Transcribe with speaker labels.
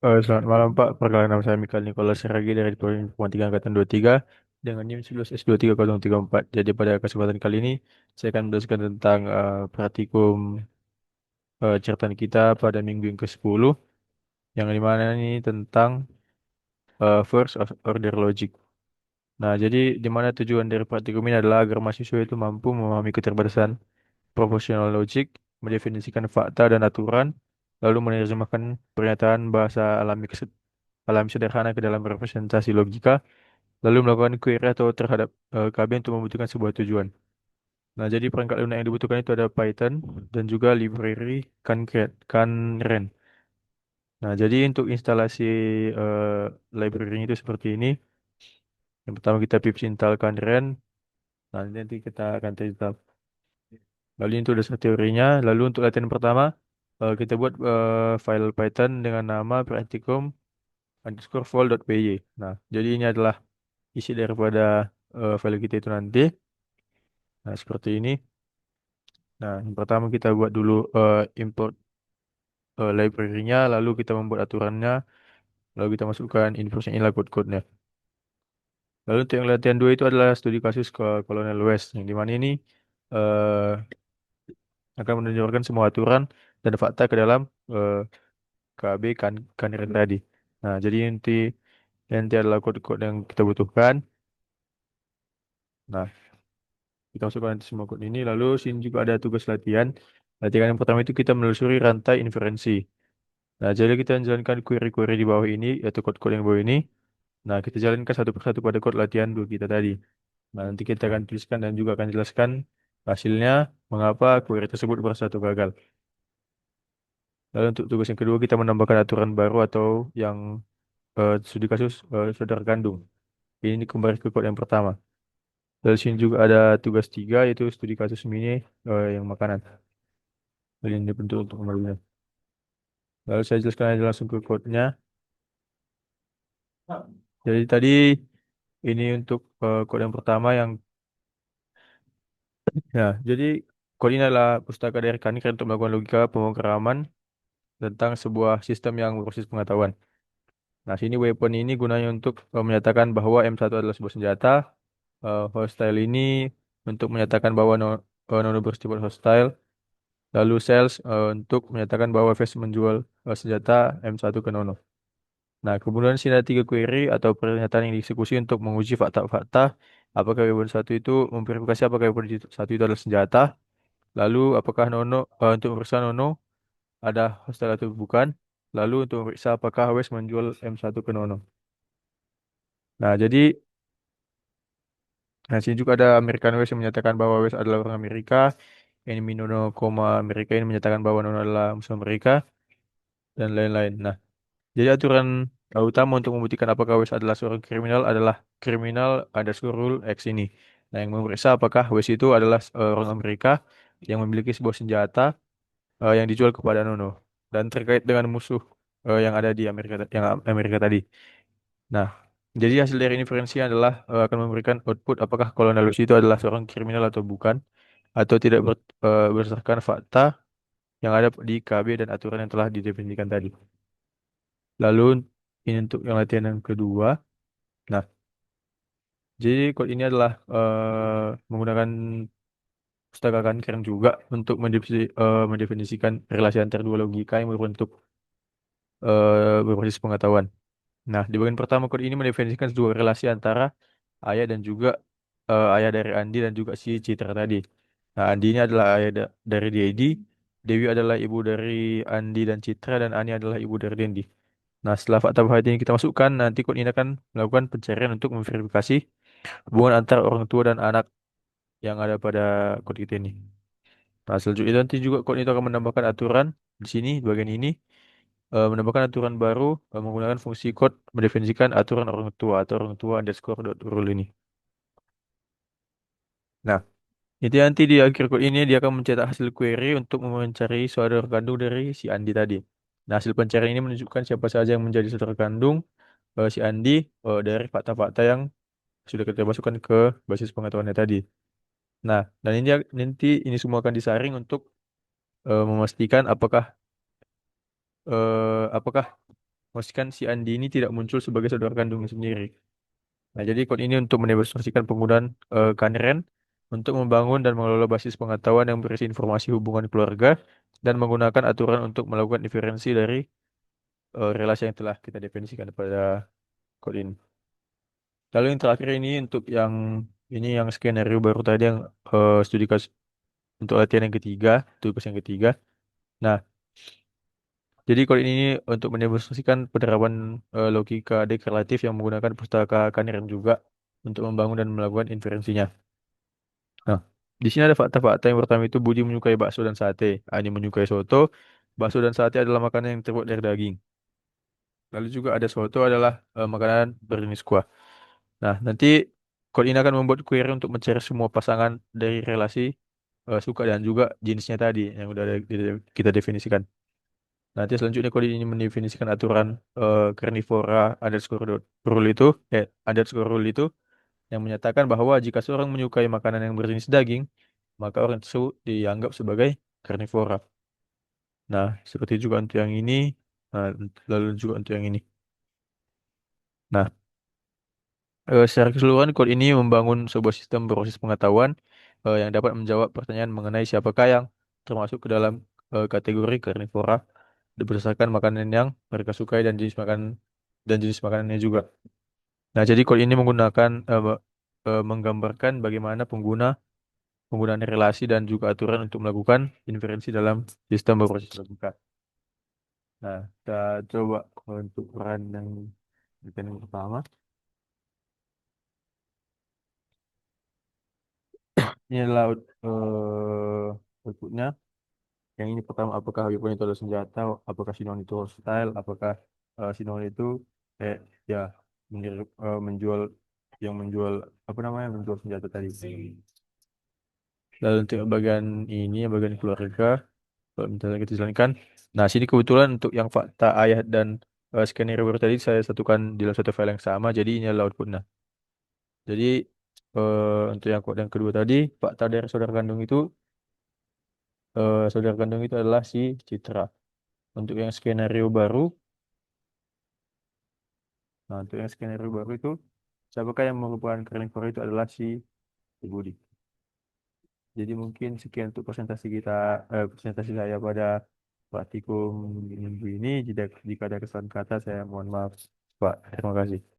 Speaker 1: Selamat malam Pak, perkenalkan nama saya Mikael Nicholas Seragi dari Departemen Informatika Angkatan 23 dengan NIM 11S23034. Jadi pada kesempatan kali ini saya akan menjelaskan tentang praktikum cerita kita pada minggu yang ke-10 yang dimana ini tentang order logic. Nah, jadi di mana tujuan dari praktikum ini adalah agar mahasiswa itu mampu memahami keterbatasan proportional logic, mendefinisikan fakta dan aturan, lalu menerjemahkan pernyataan bahasa alami sederhana ke dalam representasi logika, lalu melakukan query atau terhadap KB untuk membutuhkan sebuah tujuan. Nah, jadi perangkat lunak yang dibutuhkan itu ada Python dan juga library Canren. Nah, jadi untuk instalasi eh, library itu seperti ini. Yang pertama kita pips install Canren. Nah, nanti kita akan tetap. Lalu itu udah teorinya. Lalu untuk latihan pertama, kita buat file Python dengan nama practicum_vol.py. Nah, jadi ini adalah isi daripada file kita itu nanti. Nah, seperti ini. Nah, yang pertama kita buat dulu import library-nya, lalu kita membuat aturannya, lalu kita masukkan inputsnya inilah code-code-nya. Lalu untuk yang latihan 2 itu adalah studi kasus ke Kolonel West, yang dimana ini eh, akan menunjukkan semua aturan dan fakta ke dalam KB Kanren tadi. Nah, jadi nanti adalah kode-kode yang kita butuhkan. Nah, kita masukkan nanti semua kode ini, lalu sini juga ada tugas latihan. Latihan yang pertama itu kita menelusuri rantai inferensi. Nah, jadi kita menjalankan query-query di bawah ini, yaitu kode-kode yang bawah ini. Nah, kita jalankan satu persatu pada kode latihan dulu kita tadi. Nah, nanti kita akan tuliskan dan juga akan jelaskan hasilnya, mengapa query tersebut bersatu atau gagal. Lalu untuk tugas yang kedua, kita menambahkan aturan baru atau yang studi kasus saudara kandung. Ini kembali ke kode yang pertama. Lalu sini juga ada tugas tiga, yaitu studi kasus mini yang makanan. Lalu ini bentuk untuk kembalinya. Lalu saya jelaskan aja langsung ke code-nya. Jadi tadi ini untuk kode yang pertama yang ya, jadi kode ini adalah pustaka dari Kanik untuk melakukan logika pemrograman tentang sebuah sistem yang berbasis pengetahuan. Nah, sini weapon ini gunanya untuk menyatakan bahwa M1 adalah sebuah senjata. Hostile ini untuk menyatakan bahwa Nono bersifat hostile. Lalu sales untuk menyatakan bahwa Face menjual senjata M1 ke Nono. Nah, kemudian sini ada tiga query atau pernyataan yang dieksekusi untuk menguji fakta-fakta apakah weapon satu itu memverifikasi apakah weapon satu itu adalah senjata. Lalu apakah Nono untuk memeriksa Nono ada hostile atau bukan. Lalu untuk memeriksa apakah Wes menjual M1 ke Nono. Nah, jadi nah sini juga ada American West yang menyatakan bahwa West adalah orang Amerika. Enemy Nono, Amerika ini menyatakan bahwa Nono adalah musuh Amerika dan lain-lain. Nah, jadi aturan utama untuk membuktikan apakah West adalah seorang kriminal adalah kriminal underscore rule X ini. Nah, yang memeriksa apakah West itu adalah orang Amerika yang memiliki sebuah senjata yang dijual kepada Nono dan terkait dengan musuh yang ada di Amerika tadi. Nah, jadi hasil dari inferensi adalah akan memberikan output apakah Kolonel West itu adalah seorang kriminal atau bukan atau tidak berdasarkan fakta yang ada di KB dan aturan yang telah didefinisikan tadi. Lalu ini untuk yang latihan yang kedua. Nah, jadi code ini adalah menggunakan pustaka keren juga untuk mendefinisikan relasi antar dua logika yang berbentuk berbasis pengetahuan. Nah, di bagian pertama code ini mendefinisikan dua relasi antara ayah dan juga ayah dari Andi dan juga si Citra tadi. Nah, Andi ini adalah ayah dari Dedi, Dewi adalah ibu dari Andi dan Citra, dan Ani adalah ibu dari Dendi. Nah, setelah fakta bahwa ini kita masukkan, nanti code ini akan melakukan pencarian untuk memverifikasi hubungan antara orang tua dan anak yang ada pada code kita ini. Nah, selanjutnya nanti juga code itu akan menambahkan aturan di sini, di bagian ini, menambahkan aturan baru menggunakan fungsi code mendefinisikan aturan orang tua atau orang tua underscore dot rule ini. Nah, itu nanti di akhir code ini dia akan mencetak hasil query untuk mencari saudara kandung dari si Andi tadi. Nah, hasil pencarian ini menunjukkan siapa saja yang menjadi saudara kandung si Andi dari fakta-fakta yang sudah kita masukkan ke basis pengetahuannya tadi. Nah, dan ini nanti ini semua akan disaring untuk memastikan apakah apakah memastikan si Andi ini tidak muncul sebagai saudara kandungnya sendiri. Nah, jadi code ini untuk mendemonstrasikan penggunaan Kanren untuk membangun dan mengelola basis pengetahuan yang berisi informasi hubungan keluarga dan menggunakan aturan untuk melakukan inferensi dari relasi yang telah kita definisikan pada code ini. Lalu yang terakhir ini untuk yang ini yang skenario baru tadi yang studi kasus untuk latihan yang ketiga, tugas yang ketiga. Nah, jadi code ini untuk mendemonstrasikan penerapan logika deklaratif yang menggunakan pustaka Kanren juga untuk membangun dan melakukan inferensinya. Nah, di sini ada fakta-fakta yang pertama itu Budi menyukai bakso dan sate. Ani menyukai soto. Bakso dan sate adalah makanan yang terbuat dari daging. Lalu juga ada soto adalah makanan berjenis kuah. Nah, nanti code ini akan membuat query untuk mencari semua pasangan dari relasi suka dan juga jenisnya tadi yang udah kita definisikan. Nanti selanjutnya kode ini mendefinisikan aturan carnivora underscore rule itu, underscore rule itu yang menyatakan bahwa jika seorang menyukai makanan yang berjenis daging, maka orang tersebut dianggap sebagai karnivora. Nah, seperti juga untuk yang ini, nah, lalu juga untuk yang ini. Nah, secara keseluruhan kode ini membangun sebuah sistem berbasis pengetahuan yang dapat menjawab pertanyaan mengenai siapakah yang termasuk ke dalam kategori karnivora berdasarkan makanan yang mereka sukai dan jenis makanannya juga. Nah, jadi kode ini menggambarkan bagaimana penggunaan relasi dan juga aturan untuk melakukan inferensi dalam sistem berbasis logika. Nah, kita coba untuk peran yang pertama. Ini adalah outputnya. Yang ini pertama, apakah weapon itu adalah senjata, apakah Sinon itu hostile, apakah Sinon itu eh ya menjual apa namanya menjual senjata tadi. Lalu untuk bagian ini, yang bagian keluarga, kalau misalnya kita jalankan. Nah, sini kebetulan untuk yang fakta ayah dan skenario baru tadi saya satukan di dalam satu file yang sama, jadi ini adalah outputnya. Jadi untuk yang kedua tadi, fakta dari saudara kandung itu adalah si Citra. Untuk yang skenario baru, nah untuk yang skenario baru itu, siapakah yang merupakan carnivore itu adalah si Budi. Jadi mungkin sekian untuk presentasi saya pada praktikum minggu ini. Jika ada kesalahan kata, saya mohon maaf, Pak. Terima kasih.